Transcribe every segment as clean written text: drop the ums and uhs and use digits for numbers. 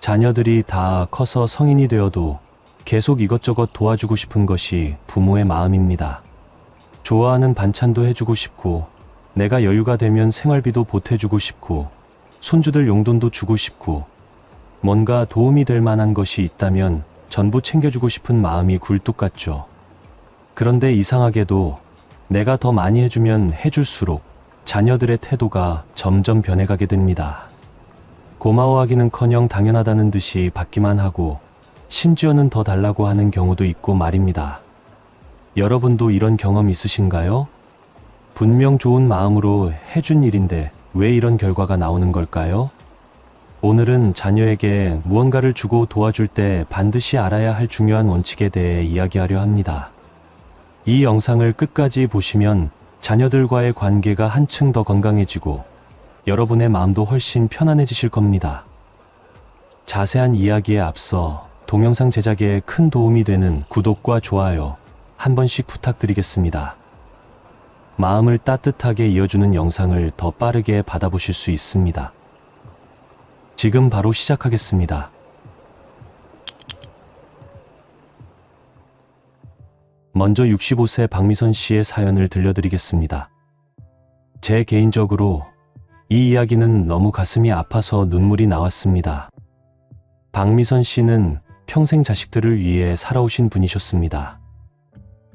자녀들이 다 커서 성인이 되어도 계속 이것저것 도와주고 싶은 것이 부모의 마음입니다. 좋아하는 반찬도 해주고 싶고, 내가 여유가 되면 생활비도 보태주고 싶고, 손주들 용돈도 주고 싶고, 뭔가 도움이 될 만한 것이 있다면 전부 챙겨주고 싶은 마음이 굴뚝 같죠. 그런데 이상하게도 내가 더 많이 해주면 해줄수록 자녀들의 태도가 점점 변해가게 됩니다. 고마워하기는커녕 당연하다는 듯이 받기만 하고, 심지어는 더 달라고 하는 경우도 있고 말입니다. 여러분도 이런 경험 있으신가요? 분명 좋은 마음으로 해준 일인데 왜 이런 결과가 나오는 걸까요? 오늘은 자녀에게 무언가를 주고 도와줄 때 반드시 알아야 할 중요한 원칙에 대해 이야기하려 합니다. 이 영상을 끝까지 보시면 자녀들과의 관계가 한층 더 건강해지고 여러분의 마음도 훨씬 편안해지실 겁니다. 자세한 이야기에 앞서 동영상 제작에 큰 도움이 되는 구독과 좋아요 한 번씩 부탁드리겠습니다. 마음을 따뜻하게 이어주는 영상을 더 빠르게 받아보실 수 있습니다. 지금 바로 시작하겠습니다. 먼저 65세 박미선 씨의 사연을 들려드리겠습니다. 제 개인적으로 이 이야기는 너무 가슴이 아파서 눈물이 나왔습니다. 박미선 씨는 평생 자식들을 위해 살아오신 분이셨습니다.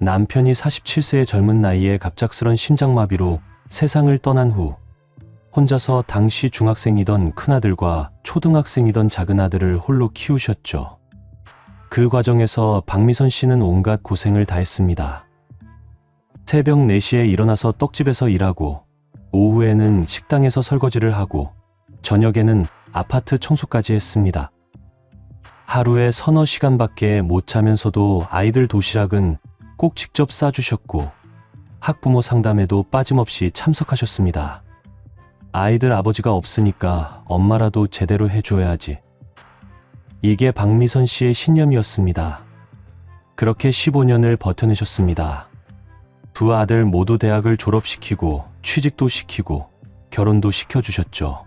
남편이 47세의 젊은 나이에 갑작스런 심장마비로 세상을 떠난 후 혼자서 당시 중학생이던 큰아들과 초등학생이던 작은아들을 홀로 키우셨죠. 그 과정에서 박미선 씨는 온갖 고생을 다했습니다. 새벽 4시에 일어나서 떡집에서 일하고, 오후에는 식당에서 설거지를 하고, 저녁에는 아파트 청소까지 했습니다. 하루에 서너 시간밖에 못 자면서도 아이들 도시락은 꼭 직접 싸주셨고, 학부모 상담에도 빠짐없이 참석하셨습니다. 아이들 아버지가 없으니까 엄마라도 제대로 해줘야지. 이게 박미선 씨의 신념이었습니다. 그렇게 15년을 버텨내셨습니다. 두 아들 모두 대학을 졸업시키고 취직도 시키고 결혼도 시켜주셨죠.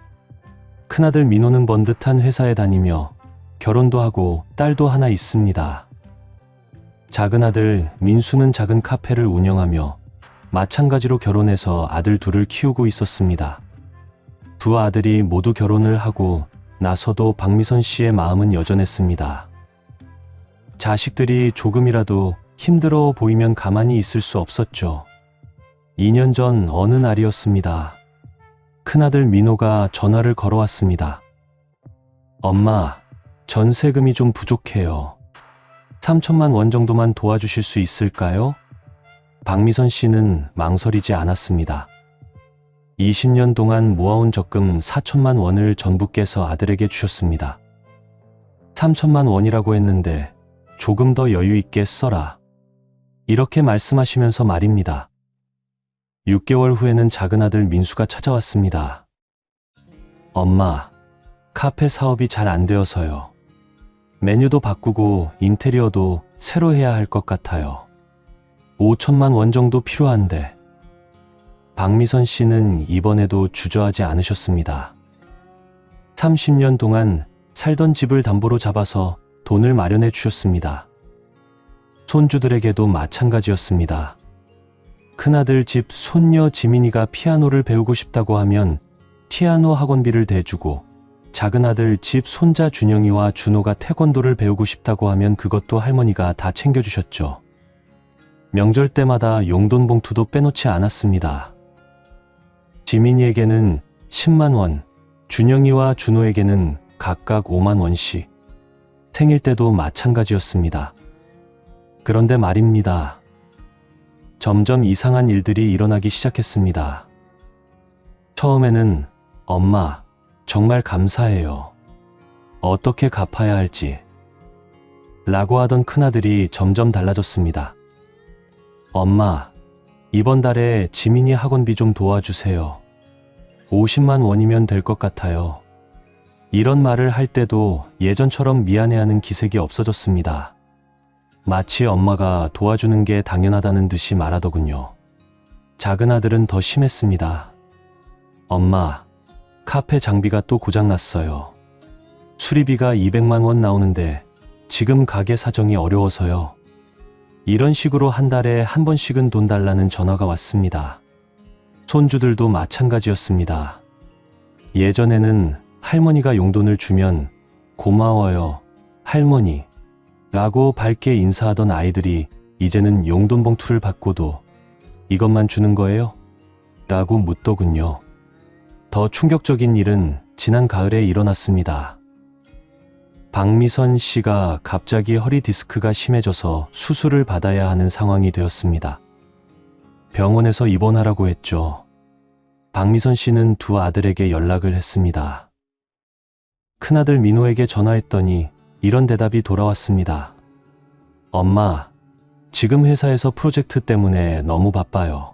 큰아들 민호는 번듯한 회사에 다니며 결혼도 하고 딸도 하나 있습니다. 작은아들 민수는 작은 카페를 운영하며 마찬가지로 결혼해서 아들 둘을 키우고 있었습니다. 두 아들이 모두 결혼을 하고 나서도 박미선 씨의 마음은 여전했습니다. 자식들이 조금이라도 힘들어 보이면 가만히 있을 수 없었죠. 2년 전 어느 날이었습니다. 큰아들 민호가 전화를 걸어왔습니다. 엄마, 전세금이 좀 부족해요. 3천만 원 정도만 도와주실 수 있을까요? 박미선 씨는 망설이지 않았습니다. 20년 동안 모아온 적금 4천만 원을 전부 깨서 아들에게 주셨습니다. 3천만 원이라고 했는데 조금 더 여유 있게 써라. 이렇게 말씀하시면서 말입니다. 6개월 후에는 작은아들 민수가 찾아왔습니다. 엄마, 카페 사업이 잘 안 되어서요. 메뉴도 바꾸고 인테리어도 새로 해야 할 것 같아요. 5천만 원 정도 필요한데. 박미선 씨는 이번에도 주저하지 않으셨습니다. 30년 동안 살던 집을 담보로 잡아서 돈을 마련해 주셨습니다. 손주들에게도 마찬가지였습니다. 큰아들 집 손녀 지민이가 피아노를 배우고 싶다고 하면 피아노 학원비를 대주고, 작은아들 집 손자 준영이와 준호가 태권도를 배우고 싶다고 하면 그것도 할머니가 다 챙겨주셨죠. 명절 때마다 용돈 봉투도 빼놓지 않았습니다. 지민이에게는 10만 원, 준영이와 준호에게는 각각 5만 원씩. 생일 때도 마찬가지였습니다. 그런데 말입니다. 점점 이상한 일들이 일어나기 시작했습니다. 처음에는 엄마, 정말 감사해요. 어떻게 갚아야 할지. 라고 하던 큰아들이 점점 달라졌습니다. 엄마, 이번 달에 지민이 학원비 좀 도와주세요. 50만 원이면 될 것 같아요. 이런 말을 할 때도 예전처럼 미안해하는 기색이 없어졌습니다. 마치 엄마가 도와주는 게 당연하다는 듯이 말하더군요. 작은아들은 더 심했습니다. 엄마, 카페 장비가 또 고장났어요. 수리비가 200만 원 나오는데 지금 가게 사정이 어려워서요. 이런 식으로 한 달에 한 번씩은 돈 달라는 전화가 왔습니다. 손주들도 마찬가지였습니다. 예전에는 할머니가 용돈을 주면 고마워요, 할머니 라고 밝게 인사하던 아이들이 이제는 용돈 봉투를 받고도 이것만 주는 거예요? 라고 묻더군요. 더 충격적인 일은 지난 가을에 일어났습니다. 박미선 씨가 갑자기 허리 디스크가 심해져서 수술을 받아야 하는 상황이 되었습니다. 병원에서 입원하라고 했죠. 박미선 씨는 두 아들에게 연락을 했습니다. 큰아들 민호에게 전화했더니 이런 대답이 돌아왔습니다. 엄마, 지금 회사에서 프로젝트 때문에 너무 바빠요.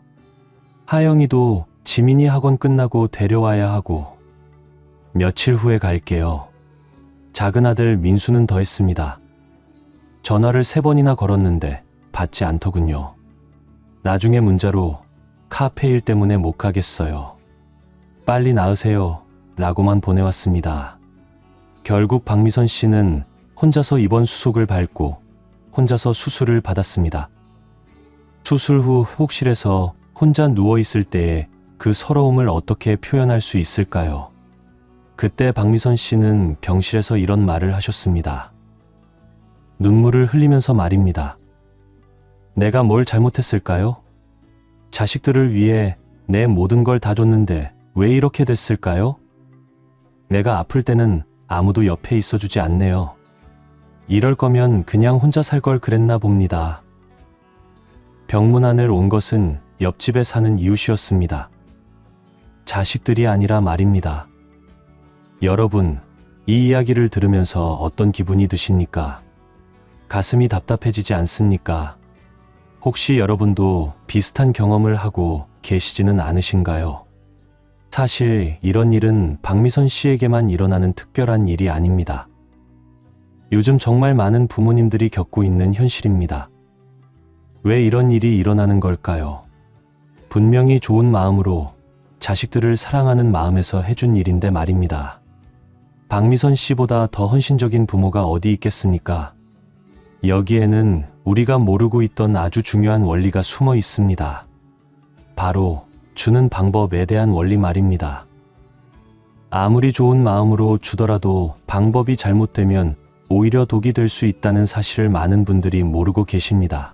하영이도 지민이 학원 끝나고 데려와야 하고 며칠 후에 갈게요. 작은 아들 민수는 더했습니다. 전화를 3번이나 걸었는데 받지 않더군요. 나중에 문자로 카페일 때문에 못 가겠어요. 빨리 나으세요 라고만 보내왔습니다. 결국 박미선 씨는 혼자서 입원 수속을 밟고 혼자서 수술을 받았습니다. 수술 후 회복실에서 혼자 누워있을 때의 그 서러움을 어떻게 표현할 수 있을까요? 그때 박미선 씨는 병실에서 이런 말을 하셨습니다. 눈물을 흘리면서 말입니다. 내가 뭘 잘못했을까요? 자식들을 위해 내 모든 걸 다 줬는데 왜 이렇게 됐을까요? 내가 아플 때는 아무도 옆에 있어주지 않네요. 이럴 거면 그냥 혼자 살 걸 그랬나 봅니다. 병문안을 온 것은 옆집에 사는 이웃이었습니다. 자식들이 아니라 말입니다. 여러분, 이 이야기를 들으면서 어떤 기분이 드십니까? 가슴이 답답해지지 않습니까? 혹시 여러분도 비슷한 경험을 하고 계시지는 않으신가요? 사실 이런 일은 박미선 씨에게만 일어나는 특별한 일이 아닙니다. 요즘 정말 많은 부모님들이 겪고 있는 현실입니다. 왜 이런 일이 일어나는 걸까요? 분명히 좋은 마음으로 자식들을 사랑하는 마음에서 해준 일인데 말입니다. 박미선 씨보다 더 헌신적인 부모가 어디 있겠습니까? 여기에는 우리가 모르고 있던 아주 중요한 원리가 숨어 있습니다. 바로 주는 방법에 대한 원리 말입니다. 아무리 좋은 마음으로 주더라도 방법이 잘못되면 오히려 독이 될 수 있다는 사실을 많은 분들이 모르고 계십니다.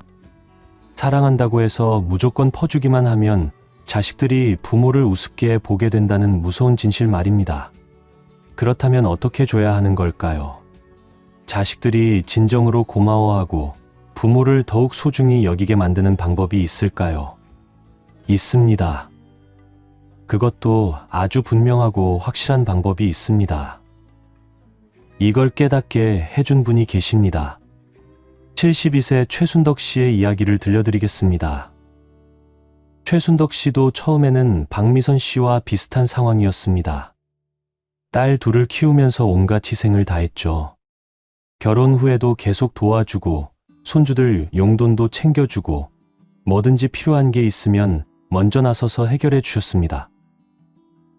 사랑한다고 해서 무조건 퍼주기만 하면 자식들이 부모를 우습게 보게 된다는 무서운 진실 말입니다. 그렇다면 어떻게 줘야 하는 걸까요? 자식들이 진정으로 고마워하고 부모를 더욱 소중히 여기게 만드는 방법이 있을까요? 있습니다. 그것도 아주 분명하고 확실한 방법이 있습니다. 이걸 깨닫게 해준 분이 계십니다. 72세 최순덕 씨의 이야기를 들려드리겠습니다. 최순덕 씨도 처음에는 박미선 씨와 비슷한 상황이었습니다. 딸 둘을 키우면서 온갖 희생을 다했죠. 결혼 후에도 계속 도와주고 손주들 용돈도 챙겨주고 뭐든지 필요한 게 있으면 먼저 나서서 해결해 주셨습니다.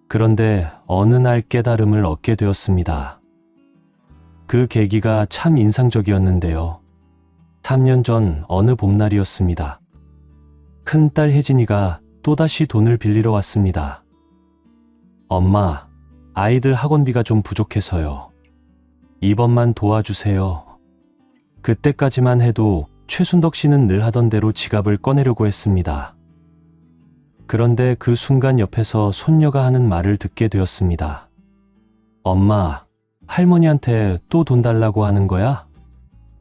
그런데 어느 날 깨달음을 얻게 되었습니다. 그 계기가 참 인상적이었는데요. 3년 전 어느 봄날이었습니다. 큰딸 혜진이가 또다시 돈을 빌리러 왔습니다. 엄마, 아이들 학원비가 좀 부족해서요. 이번만 도와주세요. 그때까지만 해도 최순덕 씨는 늘 하던 대로 지갑을 꺼내려고 했습니다. 그런데 그 순간 옆에서 손녀가 하는 말을 듣게 되었습니다. 엄마, 할머니한테 또 돈 달라고 하는 거야?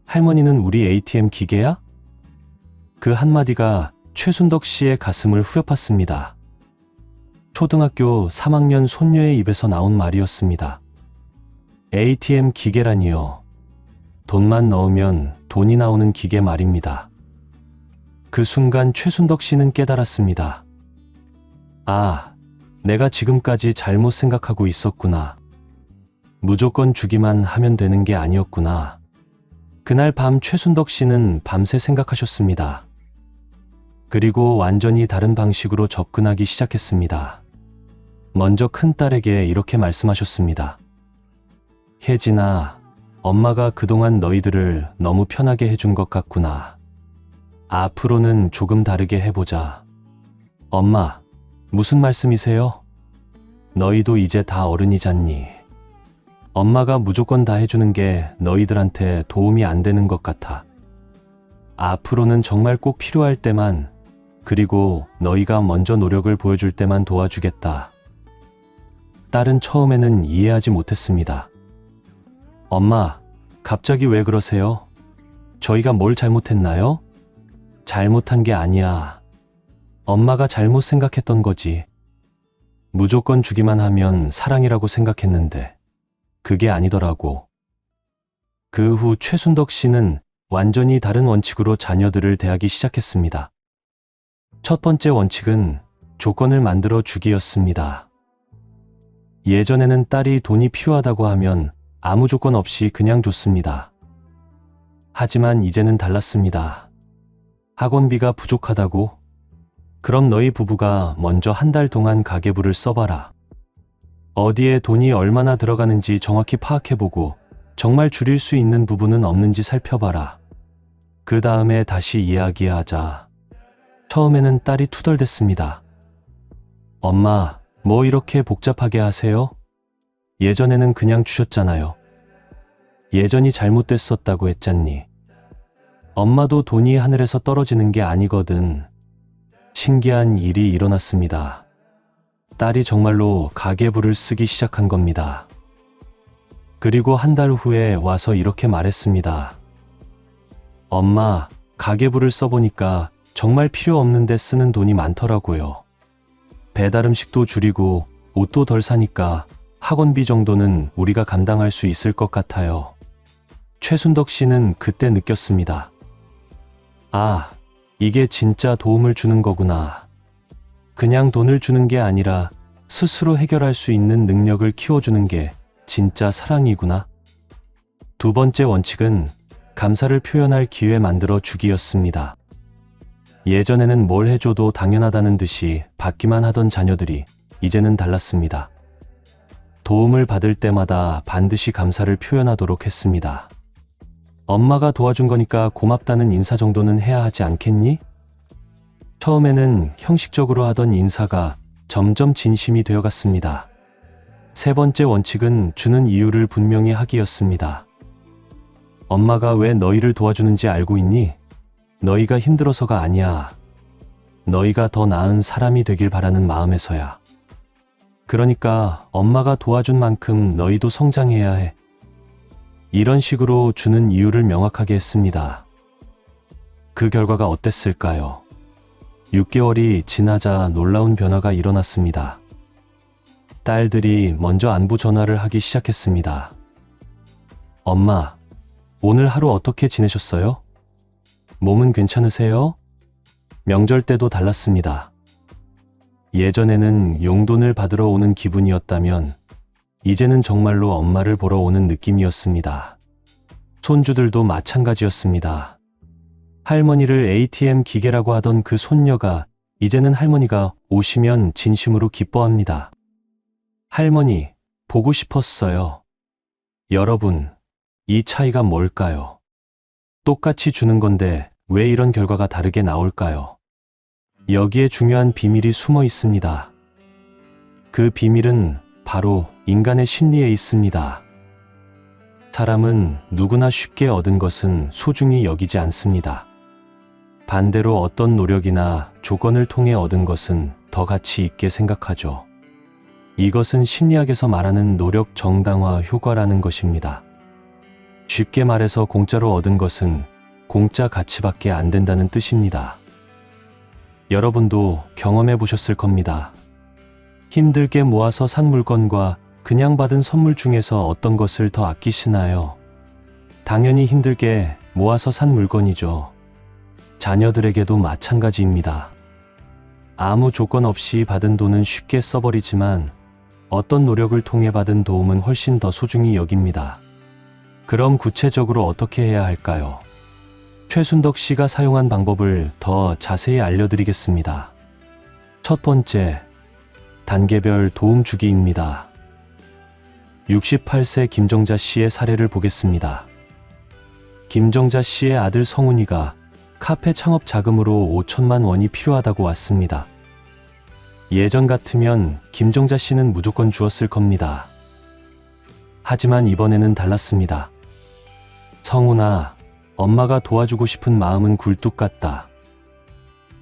할머니는 우리 ATM 기계야? 그 한마디가 최순덕 씨의 가슴을 후려팠습니다. 초등학교 3학년 손녀의 입에서 나온 말이었습니다. ATM 기계라니요. 돈만 넣으면 돈이 나오는 기계 말입니다. 그 순간 최순덕 씨는 깨달았습니다. 아, 내가 지금까지 잘못 생각하고 있었구나. 무조건 주기만 하면 되는 게 아니었구나. 그날 밤 최순덕 씨는 밤새 생각하셨습니다. 그리고 완전히 다른 방식으로 접근하기 시작했습니다. 먼저 큰딸에게 이렇게 말씀하셨습니다. 혜진아, 엄마가 그동안 너희들을 너무 편하게 해준 것 같구나. 앞으로는 조금 다르게 해보자. 엄마, 무슨 말씀이세요? 너희도 이제 다 어른이잖니. 엄마가 무조건 다 해주는 게 너희들한테 도움이 안 되는 것 같아. 앞으로는 정말 꼭 필요할 때만, 그리고 너희가 먼저 노력을 보여줄 때만 도와주겠다. 딸은 처음에는 이해하지 못했습니다. 엄마, 갑자기 왜 그러세요? 저희가 뭘 잘못했나요? 잘못한 게 아니야. 엄마가 잘못 생각했던 거지. 무조건 주기만 하면 사랑이라고 생각했는데 그게 아니더라고. 그 후 최순덕 씨는 완전히 다른 원칙으로 자녀들을 대하기 시작했습니다. 첫 번째 원칙은 조건을 만들어 주기였습니다. 예전에는 딸이 돈이 필요하다고 하면 아무 조건 없이 그냥 줬습니다. 하지만 이제는 달랐습니다. 학원비가 부족하다고? 그럼 너희 부부가 먼저 한 달 동안 가계부를 써봐라. 어디에 돈이 얼마나 들어가는지 정확히 파악해보고 정말 줄일 수 있는 부분은 없는지 살펴봐라. 그 다음에 다시 이야기하자. 처음에는 딸이 투덜댔습니다. 엄마, 뭐 이렇게 복잡하게 하세요? 예전에는 그냥 주셨잖아요. 예전이 잘못됐었다고 했잖니. 엄마도 돈이 하늘에서 떨어지는 게 아니거든. 신기한 일이 일어났습니다. 딸이 정말로 가계부를 쓰기 시작한 겁니다. 그리고 한 달 후에 와서 이렇게 말했습니다. 엄마, 가계부를 써보니까 정말 필요 없는데 쓰는 돈이 많더라고요. 배달 음식도 줄이고 옷도 덜 사니까 학원비 정도는 우리가 감당할 수 있을 것 같아요. 최순덕 씨는 그때 느꼈습니다. 아, 이게 진짜 도움을 주는 거구나. 그냥 돈을 주는 게 아니라 스스로 해결할 수 있는 능력을 키워주는 게 진짜 사랑이구나. 두 번째 원칙은 감사를 표현할 기회 만들어 주기였습니다. 예전에는 뭘 해줘도 당연하다는 듯이 받기만 하던 자녀들이 이제는 달랐습니다. 도움을 받을 때마다 반드시 감사를 표현하도록 했습니다. 엄마가 도와준 거니까 고맙다는 인사 정도는 해야 하지 않겠니? 처음에는 형식적으로 하던 인사가 점점 진심이 되어갔습니다. 세 번째 원칙은 주는 이유를 분명히 하기였습니다. 엄마가 왜 너희를 도와주는지 알고 있니? 너희가 힘들어서가 아니야. 너희가 더 나은 사람이 되길 바라는 마음에서야. 그러니까 엄마가 도와준 만큼 너희도 성장해야 해. 이런 식으로 주는 이유를 명확하게 했습니다. 그 결과가 어땠을까요? 6개월이 지나자 놀라운 변화가 일어났습니다. 딸들이 먼저 안부 전화를 하기 시작했습니다. 엄마, 오늘 하루 어떻게 지내셨어요? 몸은 괜찮으세요? 명절 때도 달랐습니다. 예전에는 용돈을 받으러 오는 기분이었다면 이제는 정말로 엄마를 보러 오는 느낌이었습니다. 손주들도 마찬가지였습니다. 할머니를 ATM 기계라고 하던 그 손녀가 이제는 할머니가 오시면 진심으로 기뻐합니다. 할머니, 보고 싶었어요. 여러분, 이 차이가 뭘까요? 똑같이 주는 건데 왜 이런 결과가 다르게 나올까요? 여기에 중요한 비밀이 숨어 있습니다. 그 비밀은 바로 인간의 심리에 있습니다. 사람은 누구나 쉽게 얻은 것은 소중히 여기지 않습니다. 반대로 어떤 노력이나 조건을 통해 얻은 것은 더 가치 있게 생각하죠. 이것은 심리학에서 말하는 노력 정당화 효과라는 것입니다. 쉽게 말해서 공짜로 얻은 것은 공짜 가치밖에 안 된다는 뜻입니다. 여러분도 경험해 보셨을 겁니다. 힘들게 모아서 산 물건과 그냥 받은 선물 중에서 어떤 것을 더 아끼시나요? 당연히 힘들게 모아서 산 물건이죠. 자녀들에게도 마찬가지입니다. 아무 조건 없이 받은 돈은 쉽게 써버리지만 어떤 노력을 통해 받은 도움은 훨씬 더 소중히 여깁니다. 그럼 구체적으로 어떻게 해야 할까요? 최순덕 씨가 사용한 방법을 더 자세히 알려드리겠습니다. 첫 번째, 단계별 도움 주기입니다. 68세 김정자 씨의 사례를 보겠습니다. 김정자 씨의 아들 성훈이가 카페 창업 자금으로 5천만 원이 필요하다고 왔습니다. 예전 같으면 김정자 씨는 무조건 주었을 겁니다. 하지만 이번에는 달랐습니다. 성훈아, 엄마가 도와주고 싶은 마음은 굴뚝 같다.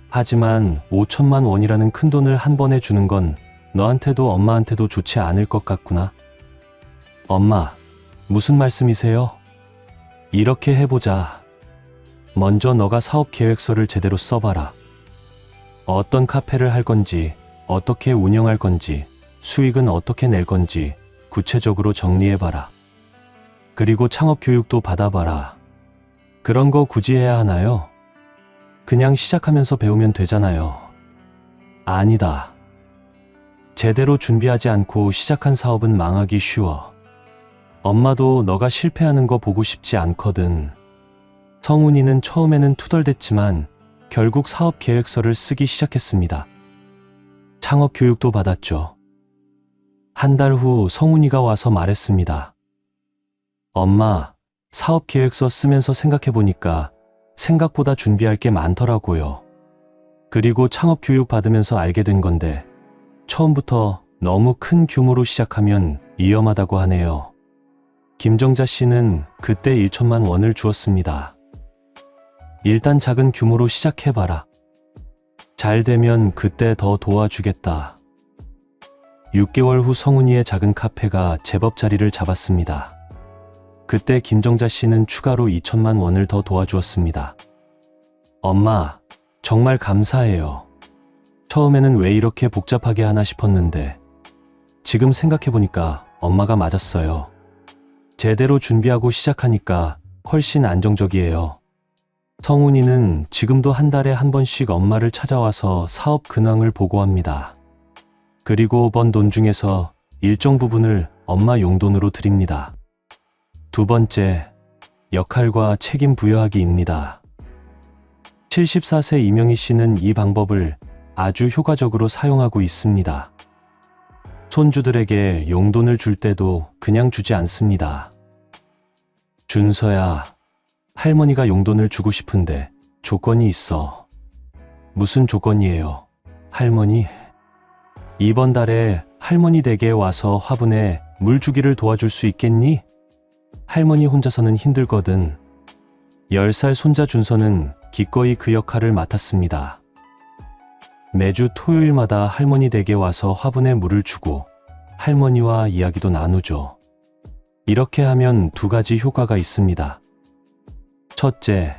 하지만 5천만 원이라는 큰 돈을 한 번에 주는 건 너한테도 엄마한테도 좋지 않을 것 같구나. 엄마, 무슨 말씀이세요? 이렇게 해보자. 먼저 너가 사업 계획서를 제대로 써봐라. 어떤 카페를 할 건지, 어떻게 운영할 건지, 수익은 어떻게 낼 건지 구체적으로 정리해봐라. 그리고 창업 교육도 받아봐라. 그런 거 굳이 해야 하나요? 그냥 시작하면서 배우면 되잖아요. 아니다. 제대로 준비하지 않고 시작한 사업은 망하기 쉬워. 엄마도 너가 실패하는 거 보고 싶지 않거든. 성훈이는 처음에는 투덜댔지만 결국 사업 계획서를 쓰기 시작했습니다. 창업 교육도 받았죠. 한 달 후 성훈이가 와서 말했습니다. 엄마, 사업 계획서 쓰면서 생각해보니까 생각보다 준비할 게 많더라고요. 그리고 창업 교육 받으면서 알게 된 건데 처음부터 너무 큰 규모로 시작하면 위험하다고 하네요. 김정자 씨는 그때 1천만 원을 주었습니다. 일단 작은 규모로 시작해봐라. 잘 되면 그때 더 도와주겠다. 6개월 후 성훈이의 작은 카페가 제법 자리를 잡았습니다. 그때 김정자 씨는 추가로 2천만 원을 더 도와주었습니다. 엄마, 정말 감사해요. 처음에는 왜 이렇게 복잡하게 하나 싶었는데 지금 생각해보니까 엄마가 맞았어요. 제대로 준비하고 시작하니까 훨씬 안정적이에요. 성훈이는 지금도 한 달에 한 번씩 엄마를 찾아와서 사업 근황을 보고합니다. 그리고 번 돈 중에서 일정 부분을 엄마 용돈으로 드립니다. 두 번째, 역할과 책임 부여하기입니다. 74세 이명희 씨는 이 방법을 아주 효과적으로 사용하고 있습니다. 손주들에게 용돈을 줄 때도 그냥 주지 않습니다. 준서야, 할머니가 용돈을 주고 싶은데 조건이 있어. 무슨 조건이에요? 할머니? 이번 달에 할머니 댁에 와서 화분에 물 주기를 도와줄 수 있겠니? 할머니 혼자서는 힘들거든. 10살 손자 준서는 기꺼이 그 역할을 맡았습니다. 매주 토요일마다 할머니 댁에 와서 화분에 물을 주고 할머니와 이야기도 나누죠. 이렇게 하면 두 가지 효과가 있습니다. 첫째,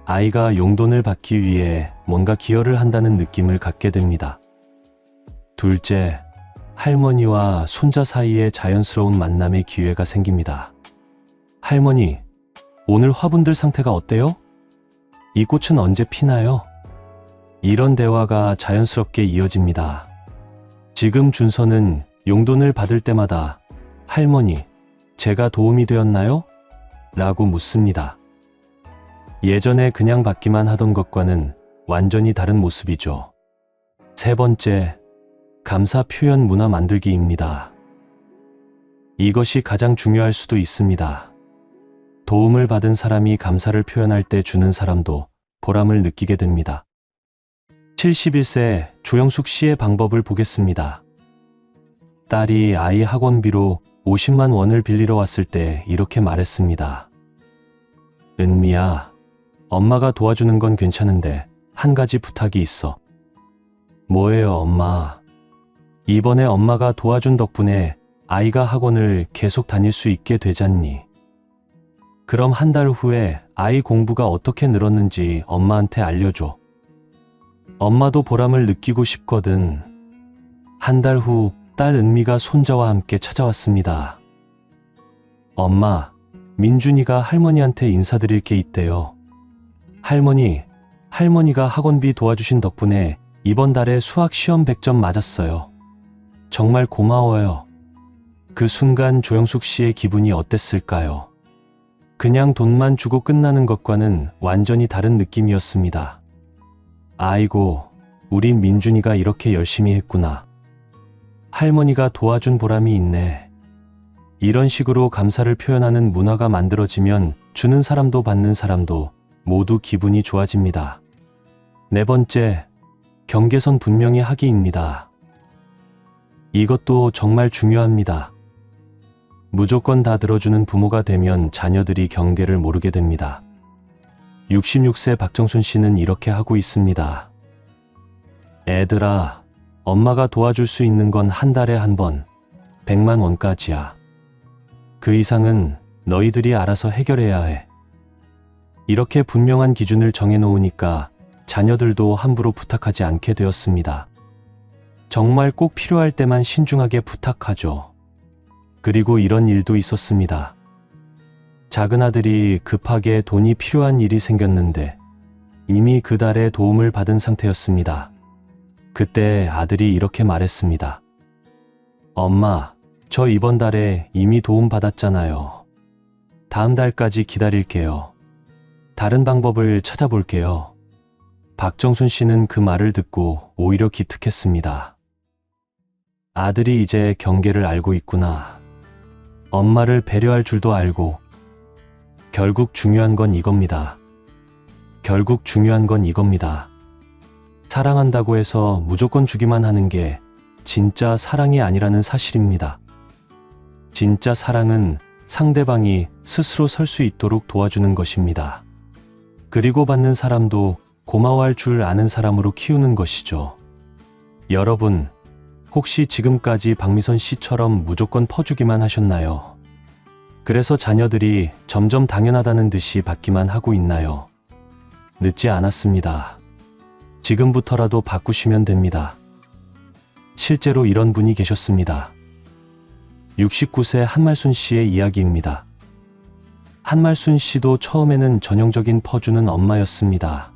아이가 용돈을 받기 위해 뭔가 기여를 한다는 느낌을 갖게 됩니다. 둘째, 할머니와 손자 사이에 자연스러운 만남의 기회가 생깁니다. 할머니, 오늘 화분들 상태가 어때요? 이 꽃은 언제 피나요? 이런 대화가 자연스럽게 이어집니다. 지금 준서는 용돈을 받을 때마다 할머니, 제가 도움이 되었나요? 라고 묻습니다. 예전에 그냥 받기만 하던 것과는 완전히 다른 모습이죠. 세 번째, 감사 표현 문화 만들기입니다. 이것이 가장 중요할 수도 있습니다. 도움을 받은 사람이 감사를 표현할 때 주는 사람도 보람을 느끼게 됩니다. 71세 조영숙 씨의 방법을 보겠습니다. 딸이 아이 학원비로 50만 원을 빌리러 왔을 때 이렇게 말했습니다. 은미야, 엄마가 도와주는 건 괜찮은데 한 가지 부탁이 있어. 뭐예요, 엄마? 이번에 엄마가 도와준 덕분에 아이가 학원을 계속 다닐 수 있게 되잖니. 그럼 한 달 후에 아이 공부가 어떻게 늘었는지 엄마한테 알려줘. 엄마도 보람을 느끼고 싶거든. 한 달 후 딸 은미가 손자와 함께 찾아왔습니다. 엄마, 민준이가 할머니한테 인사드릴 게 있대요. 할머니가 학원비 도와주신 덕분에 이번 달에 수학 시험 100점 맞았어요. 정말 고마워요. 그 순간 조영숙 씨의 기분이 어땠을까요? 그냥 돈만 주고 끝나는 것과는 완전히 다른 느낌이었습니다. 아이고, 우리 민준이가 이렇게 열심히 했구나. 할머니가 도와준 보람이 있네. 이런 식으로 감사를 표현하는 문화가 만들어지면 주는 사람도 받는 사람도 모두 기분이 좋아집니다. 네 번째, 경계선 분명히 하기입니다. 이것도 정말 중요합니다. 무조건 다 들어주는 부모가 되면 자녀들이 경계를 모르게 됩니다. 66세 박정순 씨는 이렇게 하고 있습니다. 애들아, 엄마가 도와줄 수 있는 건 한 달에 한 번, 100만 원까지야. 그 이상은 너희들이 알아서 해결해야 해. 이렇게 분명한 기준을 정해놓으니까 자녀들도 함부로 부탁하지 않게 되었습니다. 정말 꼭 필요할 때만 신중하게 부탁하죠. 그리고 이런 일도 있었습니다. 작은 아들이 급하게 돈이 필요한 일이 생겼는데 이미 그 달에 도움을 받은 상태였습니다. 그때 아들이 이렇게 말했습니다. 엄마, 저 이번 달에 이미 도움 받았잖아요. 다음 달까지 기다릴게요. 다른 방법을 찾아볼게요. 박정순 씨는 그 말을 듣고 오히려 기특했습니다. 아들이 이제 경계를 알고 있구나. 엄마를 배려할 줄도 알고. 결국 중요한 건 이겁니다. 사랑한다고 해서 무조건 주기만 하는 게 진짜 사랑이 아니라는 사실입니다. 진짜 사랑은 상대방이 스스로 설 수 있도록 도와주는 것입니다. 그리고 받는 사람도 고마워할 줄 아는 사람으로 키우는 것이죠. 여러분, 혹시 지금까지 박미선 씨처럼 무조건 퍼주기만 하셨나요? 그래서 자녀들이 점점 당연하다는 듯이 받기만 하고 있나요? 늦지 않았습니다. 지금부터라도 바꾸시면 됩니다. 실제로 이런 분이 계셨습니다. 69세 한말순 씨의 이야기입니다. 한말순 씨도 처음에는 전형적인 퍼주는 엄마였습니다.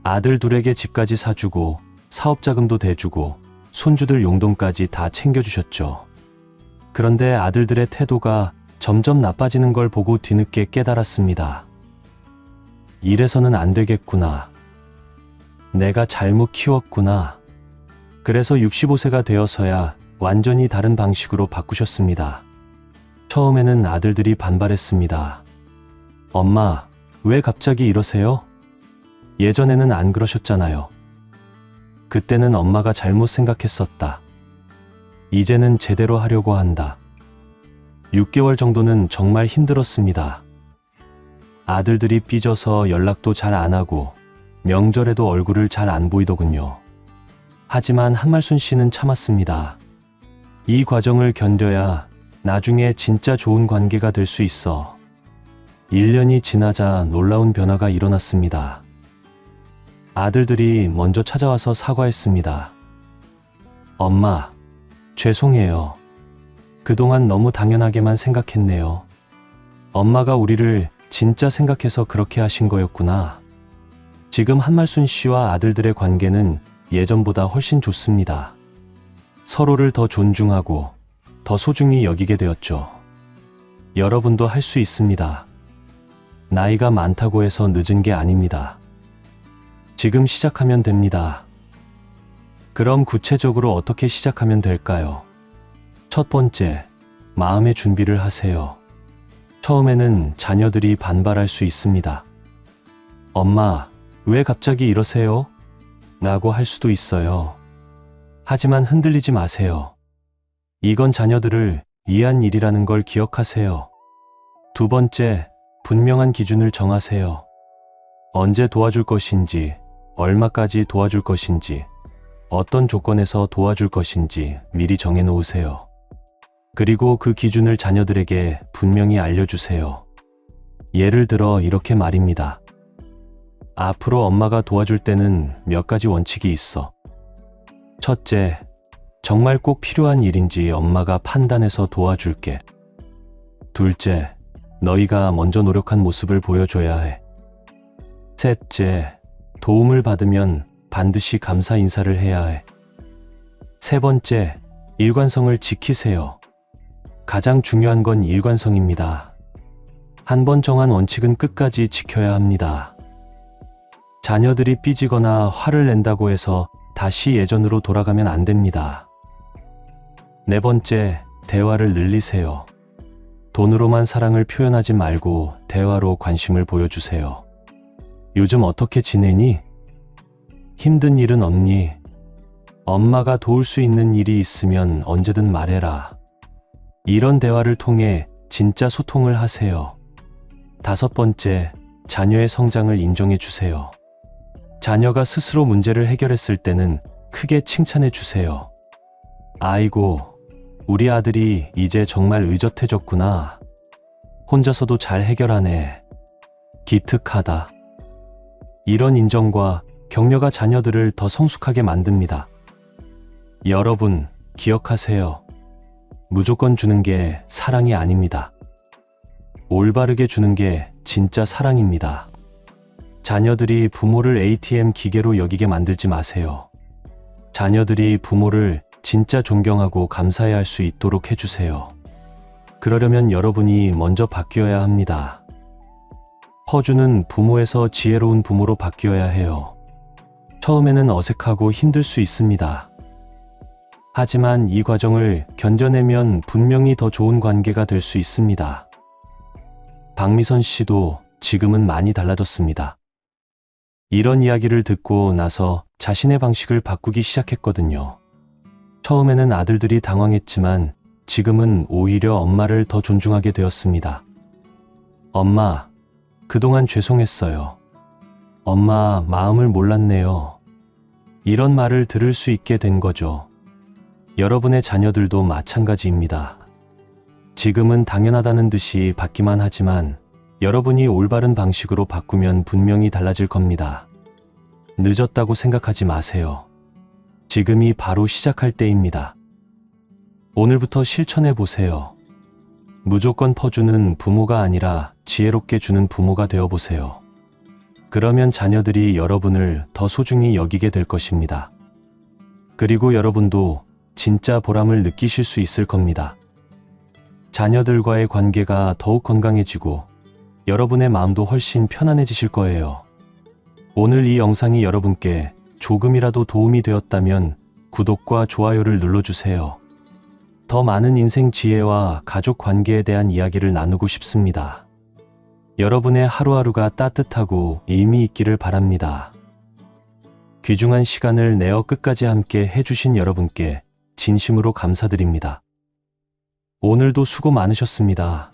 아들 둘에게 집까지 사주고 사업자금도 대주고 손주들 용돈까지 다 챙겨주셨죠. 그런데 아들들의 태도가 점점 나빠지는 걸 보고 뒤늦게 깨달았습니다. 이래서는 안 되겠구나. 내가 잘못 키웠구나. 그래서 65세가 되어서야 완전히 다른 방식으로 바꾸셨습니다. 처음에는 아들들이 반발했습니다. 엄마, 왜 갑자기 이러세요? 예전에는 안 그러셨잖아요. 그때는 엄마가 잘못 생각했었다. 이제는 제대로 하려고 한다. 6개월 정도는 정말 힘들었습니다. 아들들이 삐져서 연락도 잘 안 하고 명절에도 얼굴을 잘 안 보이더군요. 하지만 한말순 씨는 참았습니다. 이 과정을 견뎌야 나중에 진짜 좋은 관계가 될 수 있어. 1년이 지나자 놀라운 변화가 일어났습니다. 아들들이 먼저 찾아와서 사과했습니다. 엄마, 죄송해요. 그동안 너무 당연하게만 생각했네요. 엄마가 우리를 진짜 생각해서 그렇게 하신 거였구나. 지금 한말순 씨와 아들들의 관계는 예전보다 훨씬 좋습니다. 서로를 더 존중하고 더 소중히 여기게 되었죠. 여러분도 할 수 있습니다. 나이가 많다고 해서 늦은 게 아닙니다. 지금 시작하면 됩니다. 그럼 구체적으로 어떻게 시작하면 될까요? 첫 번째, 마음의 준비를 하세요. 처음에는 자녀들이 반발할 수 있습니다. 엄마, 왜 갑자기 이러세요? 라고 할 수도 있어요. 하지만 흔들리지 마세요. 이건 자녀들을 위한 일이라는 걸 기억하세요. 두 번째, 분명한 기준을 정하세요. 언제 도와줄 것인지, 얼마까지 도와줄 것인지, 어떤 조건에서 도와줄 것인지 미리 정해놓으세요. 그리고 그 기준을 자녀들에게 분명히 알려주세요. 예를 들어 이렇게 말입니다. 앞으로 엄마가 도와줄 때는 몇 가지 원칙이 있어. 첫째, 정말 꼭 필요한 일인지 엄마가 판단해서 도와줄게. 둘째, 너희가 먼저 노력한 모습을 보여줘야 해. 셋째, 도움을 받으면 반드시 감사 인사를 해야 해. 세 번째, 일관성을 지키세요. 가장 중요한 건 일관성입니다. 한 번 정한 원칙은 끝까지 지켜야 합니다. 자녀들이 삐지거나 화를 낸다고 해서 다시 예전으로 돌아가면 안 됩니다. 네 번째, 대화를 늘리세요. 돈으로만 사랑을 표현하지 말고 대화로 관심을 보여주세요. 요즘 어떻게 지내니? 힘든 일은 없니? 엄마가 도울 수 있는 일이 있으면 언제든 말해라. 이런 대화를 통해 진짜 소통을 하세요. 5번째, 자녀의 성장을 인정해 주세요. 자녀가 스스로 문제를 해결했을 때는 크게 칭찬해 주세요. 아이고, 우리 아들이 이제 정말 의젓해졌구나. 혼자서도 잘 해결하네. 기특하다. 이런 인정과 격려가 자녀들을 더 성숙하게 만듭니다. 여러분, 기억하세요. 무조건 주는 게 사랑이 아닙니다. 올바르게 주는 게 진짜 사랑입니다. 자녀들이 부모를 ATM 기계로 여기게 만들지 마세요. 자녀들이 부모를 진짜 존경하고 감사해야 할 수 있도록 해주세요. 그러려면 여러분이 먼저 바뀌어야 합니다. 퍼주는 부모에서 지혜로운 부모로 바뀌어야 해요. 처음에는 어색하고 힘들 수 있습니다. 하지만 이 과정을 견뎌내면 분명히 더 좋은 관계가 될 수 있습니다. 박미선 씨도 지금은 많이 달라졌습니다. 이런 이야기를 듣고 나서 자신의 방식을 바꾸기 시작했거든요. 처음에는 아들들이 당황했지만 지금은 오히려 엄마를 더 존중하게 되었습니다. 엄마, 그동안 죄송했어요. 엄마, 마음을 몰랐네요. 이런 말을 들을 수 있게 된 거죠. 여러분의 자녀들도 마찬가지입니다. 지금은 당연하다는 듯이 받기만 하지만 여러분이 올바른 방식으로 바꾸면 분명히 달라질 겁니다. 늦었다고 생각하지 마세요. 지금이 바로 시작할 때입니다. 오늘부터 실천해 보세요. 무조건 퍼주는 부모가 아니라 지혜롭게 주는 부모가 되어 보세요. 그러면 자녀들이 여러분을 더 소중히 여기게 될 것입니다. 그리고 여러분도 진짜 보람을 느끼실 수 있을 겁니다. 자녀들과의 관계가 더욱 건강해지고 여러분의 마음도 훨씬 편안해지실 거예요. 오늘 이 영상이 여러분께 조금이라도 도움이 되었다면 구독과 좋아요를 눌러주세요. 더 많은 인생 지혜와 가족 관계에 대한 이야기를 나누고 싶습니다. 여러분의 하루하루가 따뜻하고 의미 있기를 바랍니다. 귀중한 시간을 내어 끝까지 함께 해주신 여러분께 진심으로 감사드립니다. 오늘도 수고 많으셨습니다.